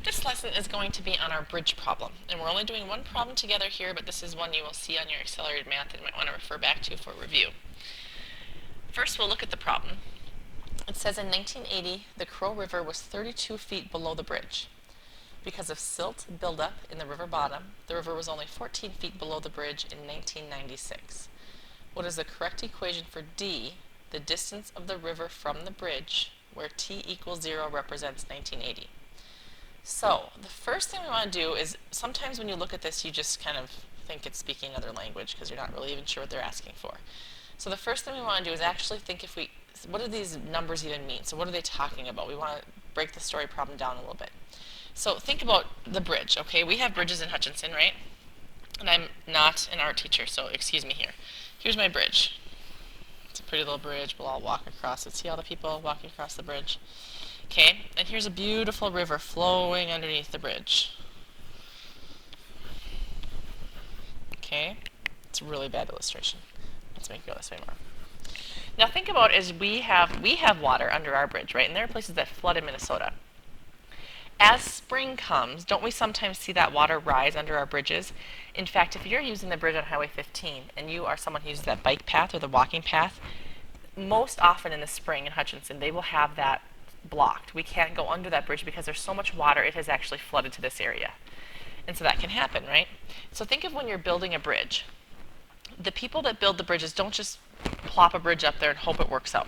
This lesson is going to be on our bridge problem, and we're only doing one problem together here, but this is one you will see on your accelerated math that you might want to refer back to for review. First, we'll look at the problem. It says in 1980, the Crow River was 32 feet below the bridge. Because of silt buildup in the river bottom, the river was only 14 feet below the bridge in 1996. What is the correct equation for D, the distance of the river from the bridge, where t equals 0 represents 1980? So, the first thing we want to do is, sometimes when you look at this, you just kind of think it's speaking another language because you're not really even sure what they're asking for. So the first thing we want to do is actually think what do these numbers even mean? So what are they talking about? We want to break the story problem down a little bit. So think about the bridge, okay? We have bridges in Hutchinson, right? And I'm not an art teacher, so excuse me here. Here's my bridge. It's a pretty little bridge. We'll all walk across it. See all the people walking across the bridge? Okay, and here's a beautiful river flowing underneath the bridge. Okay, it's a really bad illustration. Let's make it go this way more. Now think about as we have water under our bridge, right? And there are places that flood in Minnesota. As spring comes, don't we sometimes see that water rise under our bridges? In fact, if you're using the bridge on Highway 15 and you are someone who uses that bike path or the walking path, most often in the spring in Hutchinson, they will have that blocked. We can't go under that bridge because there's so much water it has actually flooded to this area. And so that can happen, right? So think of when you're building a bridge. The people that build the bridges don't just plop a bridge up there and hope it works out.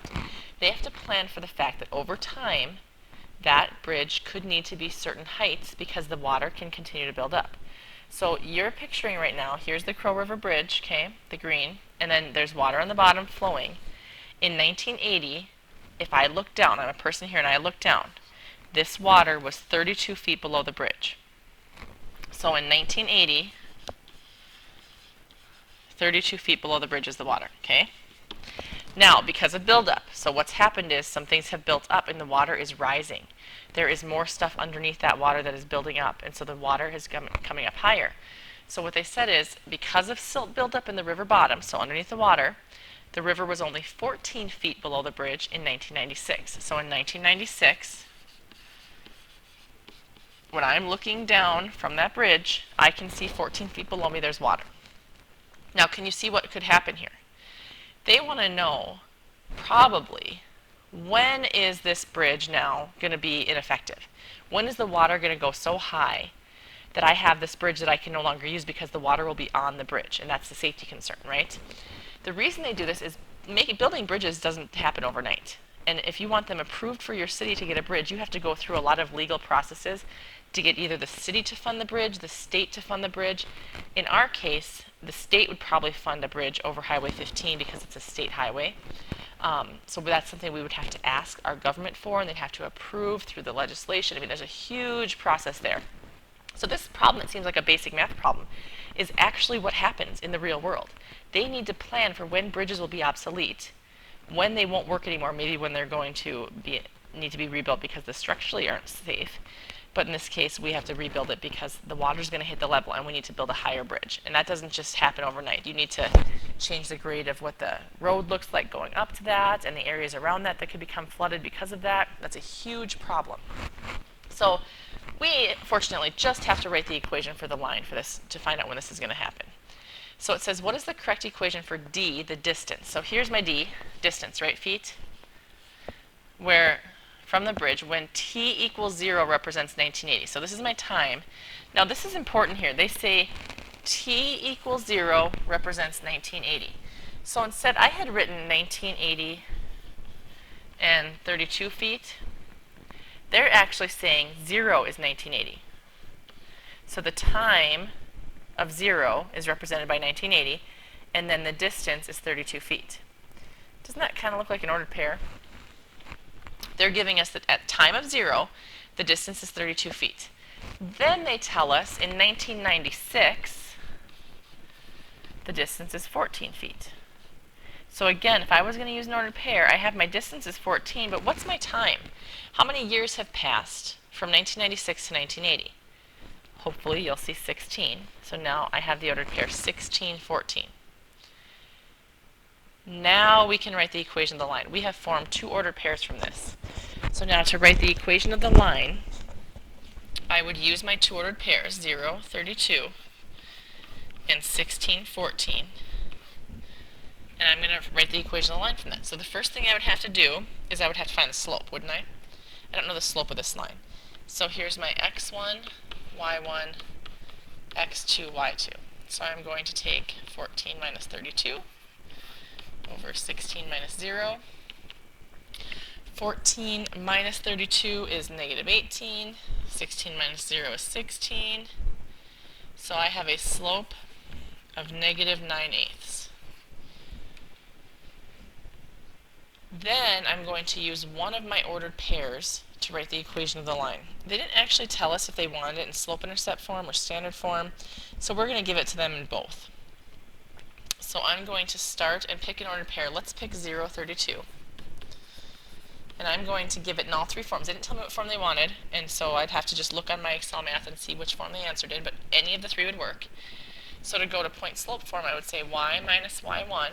They have to plan for the fact that over time, that bridge could need to be certain heights because the water can continue to build up. So you're picturing right now, here's the Crow River Bridge, okay, the green, and then there's water on the bottom flowing. In 1980, if I look down, I'm a person here and I look down, this water was 32 feet below the bridge. So in 1980, 32 feet below the bridge is the water, okay? Now, because of buildup, so what's happened is some things have built up and the water is rising. There is more stuff underneath that water that is building up, and so the water is coming up higher. So what they said is, because of silt buildup in the river bottom, so underneath the water, the river was only 14 feet below the bridge in 1996. So in 1996, when I'm looking down from that bridge, I can see 14 feet below me there's water. Now, can you see what could happen here? They want to know, probably, when is this bridge now going to be ineffective? When is the water going to go so high that I have this bridge that I can no longer use because the water will be on the bridge? And that's the safety concern, right? The reason they do this is building bridges doesn't happen overnight. And if you want them approved for your city to get a bridge, you have to go through a lot of legal processes to get either the city to fund the bridge, the state to fund the bridge. In our case, the state would probably fund a bridge over Highway 15 because it's a state highway. So that's something we would have to ask our government for, and they'd have to approve through the legislation. I mean, there's a huge process there. So this problem that seems like a basic math problem is actually what happens in the real world. They need to plan for when bridges will be obsolete, when they won't work anymore, maybe when they're going to need to be rebuilt because they structurally aren't safe. But in this case, we have to rebuild it because the water's going to hit the level and we need to build a higher bridge. And that doesn't just happen overnight. You need to change the grade of what the road looks like going up to that and the areas around that could become flooded because of that. That's a huge problem. So we, fortunately, just have to write the equation for the line for this to find out when this is going to happen. So it says, what is the correct equation for D, the distance? So here's my D, distance, right, feet? Where from the bridge, when t equals 0 represents 1980. So this is my time. Now this is important here. They say t equals 0 represents 1980. So instead, I had written 1980 and 32 feet. They're actually saying 0 is 1980. So the time of 0 is represented by 1980, and then the distance is 32 feet. Doesn't that kind of look like an ordered pair? They're giving us that at time of 0, the distance is 32 feet. Then they tell us in 1996, the distance is 14 feet. So again, if I was going to use an ordered pair, I have my distance is 14, but what's my time? How many years have passed from 1996 to 1980? Hopefully you'll see 16. So now I have the ordered pair 16, 14. Now we can write the equation of the line. We have formed two ordered pairs from this. So now to write the equation of the line, I would use my two ordered pairs, 0, 32, and 16, 14. And I'm going to write the equation of the line from that. So the first thing I would have to do is I would have to find the slope, wouldn't I? I don't know the slope of this line. So here's my x1, y1, x2, y2. So I'm going to take 14 minus 32 over 16 minus 0. 14 minus 32 is negative 18. 16 minus 0 is 16. So I have a slope of negative 9/8. Then I'm going to use one of my ordered pairs to write the equation of the line. They didn't actually tell us if they wanted it in slope-intercept form or standard form, so we're going to give it to them in both. So I'm going to start and pick an ordered pair. Let's pick 0, 32. And I'm going to give it in all three forms. They didn't tell me what form they wanted, and so I'd have to just look on my Excel math and see which form they answered in, but any of the three would work. So to go to point slope form, I would say y minus y1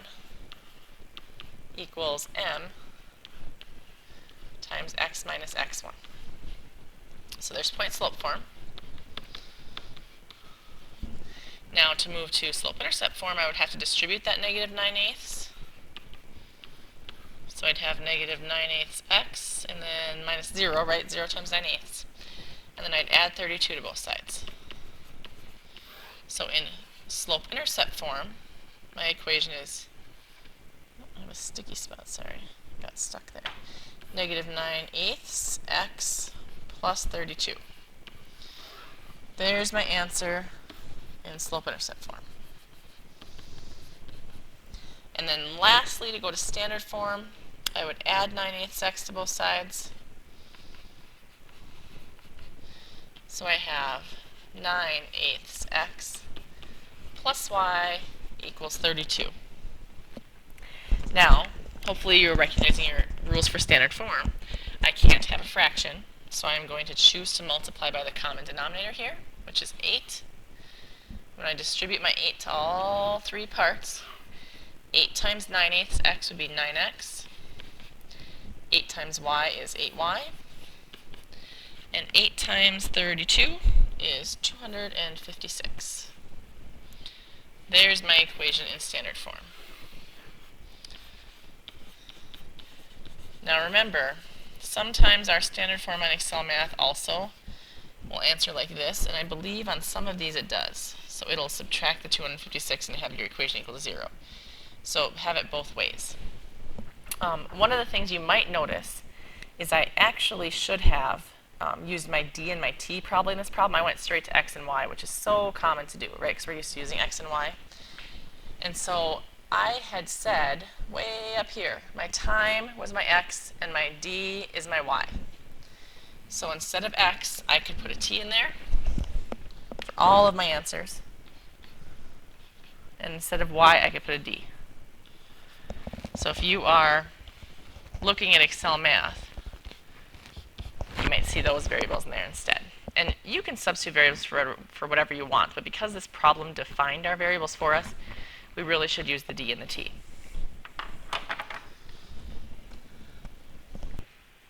equals m times x minus x1. So there's point slope form. Now to move to slope-intercept form, I would have to distribute that negative 9/8. So I'd have negative 9/8 x and then minus 0, right? 0 times 9/8. And then I'd add 32 to both sides. So in slope-intercept form, my equation is, oh, I have a sticky spot, sorry, got stuck there. Negative 9/8 x plus 32. There's my answer in slope-intercept form. And then lastly, to go to standard form, I would add 9/8 x to both sides. So I have 9/8 x plus y equals 32. Now, hopefully you're recognizing your rules for standard form. I can't have a fraction, so I'm going to choose to multiply by the common denominator here, which is 8. When I distribute my 8 to all three parts, 8 times 9/8 x would be 9x. 8 times y is 8y. And 8 times 32 is 256. There's my equation in standard form. Now remember, sometimes our standard form on Excel math also will answer like this, and I believe on some of these it does. So it'll subtract the 256 and have your equation equal to 0. So have it both ways. One of the things you might notice is I actually should have used my d and my t probably in this problem. I went straight to x and y, which is so common to do, right? Because we're used to using x and y. And so I had said way up here, my time was my x and my d is my y. So instead of x, I could put a t in there for all of my answers. And instead of y, I could put a d. So if you are looking at Excel math, you might see those variables in there instead. And you can substitute variables for whatever you want, but because this problem defined our variables for us, we really should use the d and the t.